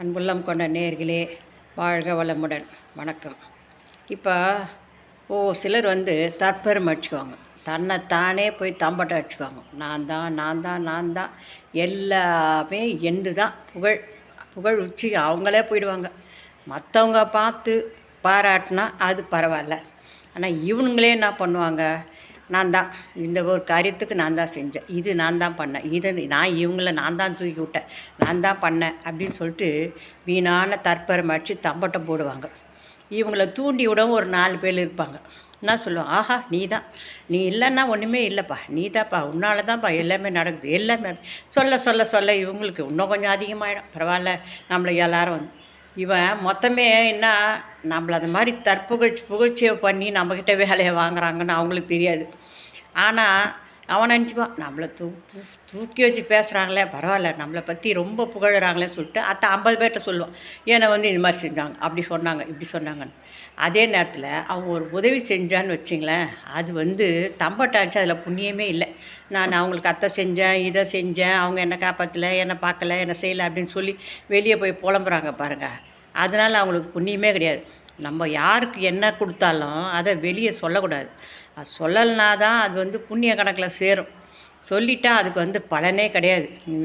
அன்புள்ளம் கொண்ட நேயர்களே, வாழ்க வளமுடன். வணக்கம். இப்போ சிலர் தற்பெருமை அடிச்சுக்குவாங்க. தன்னை தானே போய் தம்பட்டம் அடிச்சுக்குவாங்க. நான் தான் எல்லாமே எந்து தான் புகழ் உச்சி அவங்களே போயிடுவாங்க. மற்றவங்க பார்த்து பாராட்டினா அது பரவாயில்ல. ஆனால் இவனுங்களே என்ன பண்ணுவாங்க, நான் தான் இந்த ஒரு காரியத்துக்கு நான் தான் செஞ்சேன், இது நான் தான் பண்ணேன், இவங்கள நான் தான் தூக்கி விட்டேன், நான் தான் பண்ணேன் அப்படின்னு சொல்லிட்டு வீணான தற்பெருமை அடித்து தம்பட்டம் போடுவாங்க. இவங்கள தூண்டி விடவும் ஒரு 4 பேர் இருப்பாங்க. என்ன சொல்லுவாங்க, ஆஹா நீ இல்லைன்னா ஒன்றுமே இல்லைப்பா, நீ தான்ப்பா, உன்னால தான்ப்பா எல்லாமே நடக்குது, எல்லாமே சொல்ல இவங்களுக்கு இன்னும் கொஞ்சம் அதிகமாகிடும். பரவாயில்ல, நம்மளை எல்லாரும் இவன் மொத்தமே என்ன, நம்மளை அது மாதிரி புகழ்ச்சியை பண்ணி நம்மக்கிட்ட வேலையை வாங்குறாங்கன்னு அவங்களுக்கு தெரியாது. ஆனால் அவன் நினச்சிப்பான், நம்மளை தூக்கி வச்சு பேசுகிறாங்களே, பரவாயில்ல, நம்மளை பற்றி ரொம்ப புகழுறாங்களே சொல்லிட்டு 50 பேர்கிட்ட சொல்லுவான். ஏன்னா இது மாதிரி செஞ்சாங்க, அப்படி சொன்னாங்க, இப்படி சொன்னாங்கன்னு. அதே நேரத்தில் அவங்க ஒரு உதவி செஞ்சான்னு வச்சிங்களேன், அது தம்பட்டாச்சு, அதில் புண்ணியமே இல்லை. நான் அவங்களுக்கு அத்தை செஞ்சேன், இதை செஞ்சேன், அவங்க என்னை காப்பாற்றலை, என்னை பார்க்கல, என்னை செய்யலை அப்படின்னு சொல்லி வெளியே போய் புலம்புறாங்க பாருங்கள். அதனால் அவங்களுக்கு புண்ணியமே கிடையாது. நம்ம யாருக்கு என்ன கொடுத்தாலும் அதை வெளியே சொல்லக்கூடாது. அது சொல்லலைனா தான் அது புண்ணிய கணக்கில் சேரும். சொல்லிட்டா அதுக்கு பலனே கிடையாது. நீ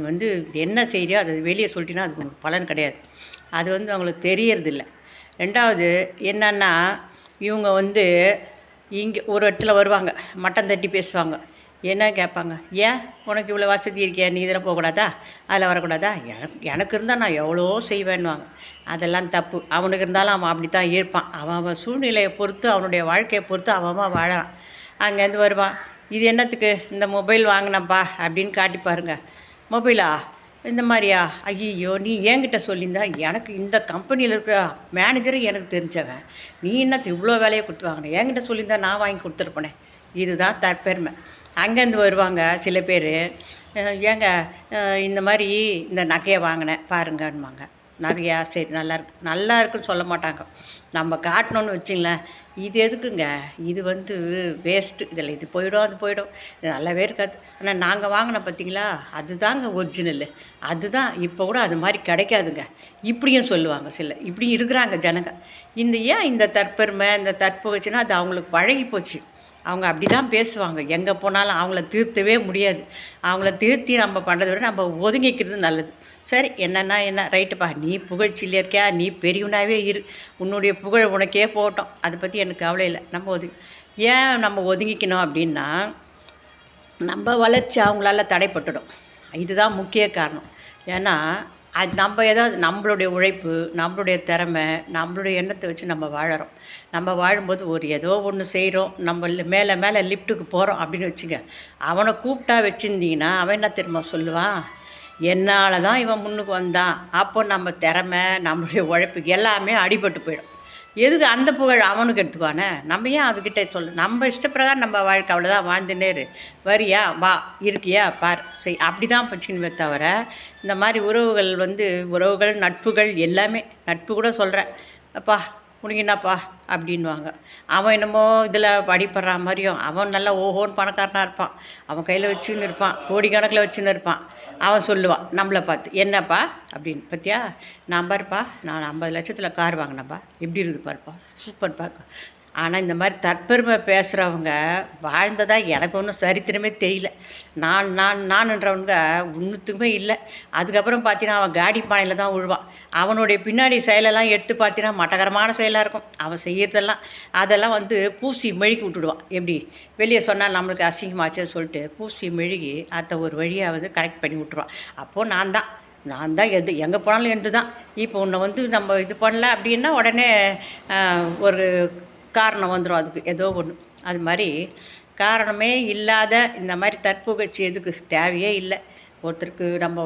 என்ன செய்கிறியோ அதை வெளியே சொல்லிட்டீங்கன்னா அதுக்கு உங்களுக்கு பலன் கிடையாது. அது அவங்களுக்கு தெரியறதில்ல. 2வது என்னன்னா, இவங்க இங்கே ஒரு இடத்துல வருவாங்க, மட்டம் தட்டி பேசுவாங்க. என்ன கேட்பாங்க, ஏன் உனக்கு இவ்வளோ வசதி இருக்கே, நீ இதில் போகக்கூடாதா, அதில் வரக்கூடாதா, எனக்கு இருந்தால் நான் எவ்வளோ செய்வேன்னுவாங்க. அதெல்லாம் தப்பு. அவனுக்கு இருந்தாலும் அவன் அப்படி தான் இருப்பான். அவன் சூழ்நிலையை பொறுத்து, அவனுடைய வாழ்க்கையை பொறுத்து அவன் வாழறான். அங்கேருந்து வருவான், இது என்னத்துக்கு இந்த மொபைல் வாங்கினப்பா அப்படின்னு காட்டி பாருங்க. மொபைலா, இந்த மாதிரியா, ஐயோ நீ என்கிட்ட சொல்லியிருந்தா, எனக்கு இந்த கம்பெனியில் இருக்கிற மேனேஜரும் எனக்கு தெரிஞ்சவன், நீ என்னத்து இவ்வளோ வேலையை கொடுத்து வாங்கினேன், என்கிட்ட சொல்லியிருந்தா நான் வாங்கி கொடுத்துருப்பேனே. இதுதான் தற்பெருமை. அங்கேருந்து வருவாங்க சில பேர், ஏங்க இந்த மாதிரி இந்த நகையை வாங்கினேன் பாருங்கன்னுவாங்க. நகையா, சரி நல்லா இருக்குன்னு சொல்ல மாட்டாங்க. நம்ம காட்டணுன்னு வச்சிங்களேன், இது எதுக்குங்க, இது வேஸ்ட்டு, இதில் இது போயிடும், அது போயிடும், இது நல்லாவே இருக்காது, ஆனால் நாங்கள் வாங்கின பார்த்தீங்களா, அதுதாங்க ஒரிஜினலு, அதுதான் இப்போ கூட அது மாதிரி கிடைக்காதுங்க, இப்படியும் சொல்லுவாங்க. இப்படி இருக்கிறாங்க ஜனங்க. ஏன் இந்த தற்பெருமை, இந்த தற்புகழ்ச்சின்னா அது அவங்களுக்கு பழகி போச்சு. அவங்க அப்படி தான் பேசுவாங்க. எங்கே போனாலும் அவங்கள திருத்தவே முடியாது. அவங்கள திருத்தி நம்ம பண்ணுறத விட நம்ம ஒதுங்கிக்கிறது நல்லது. சரி, என்னன்னா என்ன, ரைட்டுப்பா, நீ புகழ்ச்சியில் இருக்கியா, நீ பெரியவனாகவே இரு, உன்னுடைய புகழ் உனக்கே போகட்டும், அதை பற்றி எனக்கு கவலை இல்லை. ஏன் நம்ம ஒதுங்கிக்கணும் அப்படின்னா, நம்ம வளர்ச்சி அவங்களால தடைப்பட்டுடும். இதுதான் முக்கிய காரணம். ஏன்னா அது நம்ம ஏதாவது நம்மளுடைய உழைப்பு, நம்மளுடைய திறமை, நம்மளுடைய எண்ணத்தை வச்சு நம்ம வாழறோம். நம்ம வாழும்போது ஏதோ ஒன்று செய்கிறோம், நம்ம மேலே லிஃப்ட்டுக்கு போகிறோம் அப்படின்னு வச்சுங்க. அவனை கூப்பிட்டா வச்சுருந்தீங்கன்னா அவன் என்ன தெரியுமா சொல்லுவான், என்னால் தான் இவன் முன்னுக்கு வந்தான். அப்போ நம்ம திறமை, நம்மளுடைய உழைப்புக்கு எல்லாமே அடிபட்டு போயிடும். எதுக்கு அந்த புகழ் அவனுக்கு எடுத்துக்குவானே, நம்ம ஏன் அதுக்கிட்ட நம்ம இஷ்டப்பிரகாரம் நம்ம வாழ்க்கை அவ்வளோதான், வாழ்ந்துனேரு, வரியா வா, இருக்கியா பார், செய், அப்படி தான் பச்சுக்கணுமே தவிர, இந்த மாதிரி உறவுகள் நட்புகள் எல்லாமே, நட்பு கூட சொல்கிறேன், அப்பா உனக்கு என்னப்பா அப்படின்வாங்க. அவன் என்னமோ இதில் அடிப்படுற மாதிரியும், அவன் நல்லா ஓஹோன்னு பணக்காரனாக இருப்பான், அவன் கையில் வச்சுன்னு இருப்பான், கோடிக்கணக்கில் வச்சுன்னு இருப்பான். அவன் சொல்லுவான் நம்மளை பார்த்து, என்னப்பா அப்படின்னு, பார்த்தியா நான் பாருப்பா, நான் 50 லட்சத்தில் கார் வாங்கினப்பா, எப்படி இருக்குது பாருப்பா, சூப்பர் பார்க்க. ஆனால் இந்த மாதிரி தற்பெருமை பேசுகிறவங்க வாழ்ந்ததா எனக்கு ஒன்றும் சரித்திரமே தெரியல. நான்ன்றவங்க ஒன்றுத்துக்குமே இல்லை. அதுக்கப்புறம் பார்த்தீங்கன்னா அவன் காடி பானையில் தான் விழுவான். அவனுடைய பின்னாடி செயலெல்லாம் எடுத்து பார்த்தீங்கன்னா மட்டகரமான செயலாக இருக்கும். அவன் செய்கிறதெல்லாம் அதெல்லாம் பூசி மெழுகி விட்டுடுவான். எப்படி வெளியே சொன்னால் நம்மளுக்கு அசிங்கமாச்சுன்னு சொல்லிட்டு பூசி மெழுகி அதை ஒரு வழியாக கரெக்ட் பண்ணி விட்டுருவான். அப்போது நான் தான் எங்கே போனாலும் எந்து தான். இப்போ உன்னை நம்ம இது பண்ணல அப்படின்னா உடனே ஒரு காரணம் வந்துடும், அதுக்கு ஏதோ ஒன்று. அது மாதிரி காரணமே இல்லாத இந்த மாதிரி தற்புகழ்ச்சி எதுக்கு, தேவையே இல்லை. ஒருத்தருக்கு நம்ம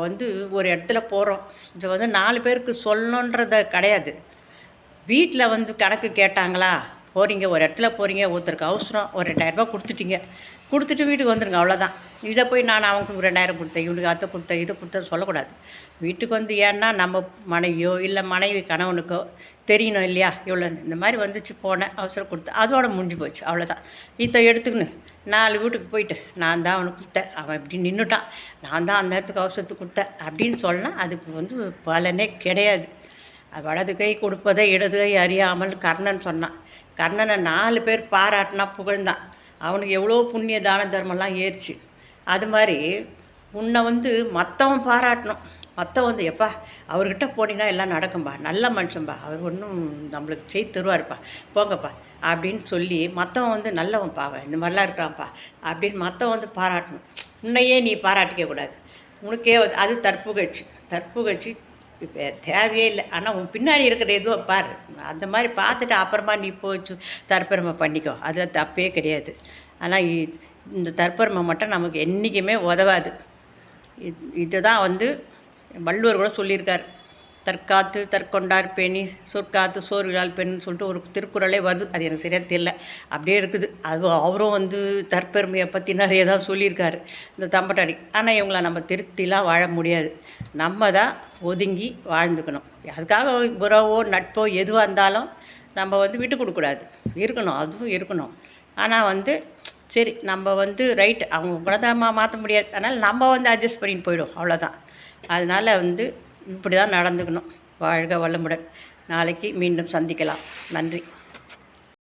ஒரு இடத்துல போகிறோம், இது 4 பேருக்கு சொல்லணுன்றத கிடையாது. வீட்டில் கணக்கு கேட்டாங்களா, போகிறீங்க, ஒரு இடத்துல போகிறீங்க, ஒருத்தருக்கு அவசரம், ஒரு 2000 கொடுத்துட்டீங்க, கொடுத்துட்டு வீட்டுக்கு வந்துடுங்க, அவ்வளோதான். இதை போய் நான் அவங்களுக்கு 2000 கொடுத்தேன், இவனுக்கு அதை கொடுத்தேன், இதை கொடுத்தேன்னு சொல்லக்கூடாது. வீட்டுக்கு வந்து ஏன்னா நம்ம மனைவியோ இல்லை மனைவி கணவனுக்கோ தெரியணும் இல்லையா, இவ்வளோ இந்த மாதிரி வந்துச்சு, போனேன், அவசரம் கொடுத்தேன், அதோட முடிஞ்சு போச்சு, அவ்வளோதான். இதை எடுத்துக்கின்னு 4 வீட்டுக்கு போயிட்டு நான் தான் அவனுக்கு கொடுத்தேன், அவன் இப்படி நின்றுட்டான், நான் தான் அந்த நேரத்துக்கு அவசரத்துக்கு கொடுத்தேன் அப்படின்னு சொன்னால் அதுக்கு வந்து பலனே கிடையாது. வலது கை கொடுப்பதை இடது கை அறியாமல் கர்ணன் சொன்னான். கர்ணனை 4 பேர் பாராட்டினா புகழ்ந்தான், அவனுக்கு எவ்வளோ புண்ணிய தான தர்மம்லாம் ஏறிச்சு. அது மாதிரி உன்னை வந்து மற்றவன் பாராட்டணும். மற்றவன் வந்து எப்பா அவர்கிட்ட போனீங்கன்னா எல்லாம் நடக்கும்பா, நல்ல மனுஷன்பா, அவர் ஒன்றும் நம்மளுக்கு செய்து தருவார்ப்பா, போங்கப்பா அப்படின்னு சொல்லி மற்றவன் வந்து நல்லவன்ப்பா, அவன் இந்த மாதிரிலாம் இருக்கிறான்ப்பா அப்படின்னு மற்றவன் வந்து பாராட்டணும். உன்னையே நீ பாராட்டிக்க கூடாது. உனக்கே அது தற்புகழ்ச்சி இப்போ தேவையே இல்லை. ஆனால் உன் பின்னாடி இருக்கிற எதுவும் பாரு, அந்த மாதிரி பார்த்துட்டு அப்புறமா நீ போச்சு தற்பெருமை பண்ணிக்கோ, அதில் தப்பே கிடையாது. ஆனால் இந்த தற்பெருமை மட்டும் நமக்கு என்றைக்குமே உதவாது. இதுதான் வந்து வள்ளுவர் கூட சொல்லியிருக்கார். தற்காத்து தற்கொண்டார் பேணி சொற்காத்து சோர்விழால் பெண்ணுன்னு சொல்லிட்டு ஒரு திருக்குறளே வருது, அது எனக்கு சரியாக தெரியல, அப்படியே இருக்குது. அது அவரும் வந்து தற்பெருமையை பற்றி நிறைய தான் சொல்லியிருக்காரு இந்த தம்பட்டாடி. ஆனால் இவங்கள நம்ம திருத்திலாம் வாழ முடியாது, நம்ம தான் ஒதுங்கி வாழ்ந்துக்கணும். அதுக்காக உறவோ நட்போ எதுவாக இருந்தாலும் நம்ம வந்து விட்டு கொடுக்கக்கூடாது, இருக்கணும், அதுவும் இருக்கணும். ஆனால் வந்து சரி நம்ம வந்து ரைட், அவங்க குணதர்மா மாற்ற முடியாது, அதனால் நம்ம வந்து அட்ஜஸ்ட் பண்ணிட்டு போயிடும், அவ்வளோதான். அதனால் வந்து இப்படி தான் நடந்துக்கணும். வாழ்க வளமுடன். நாளைக்கு மீண்டும் சந்திக்கலாம். நன்றி.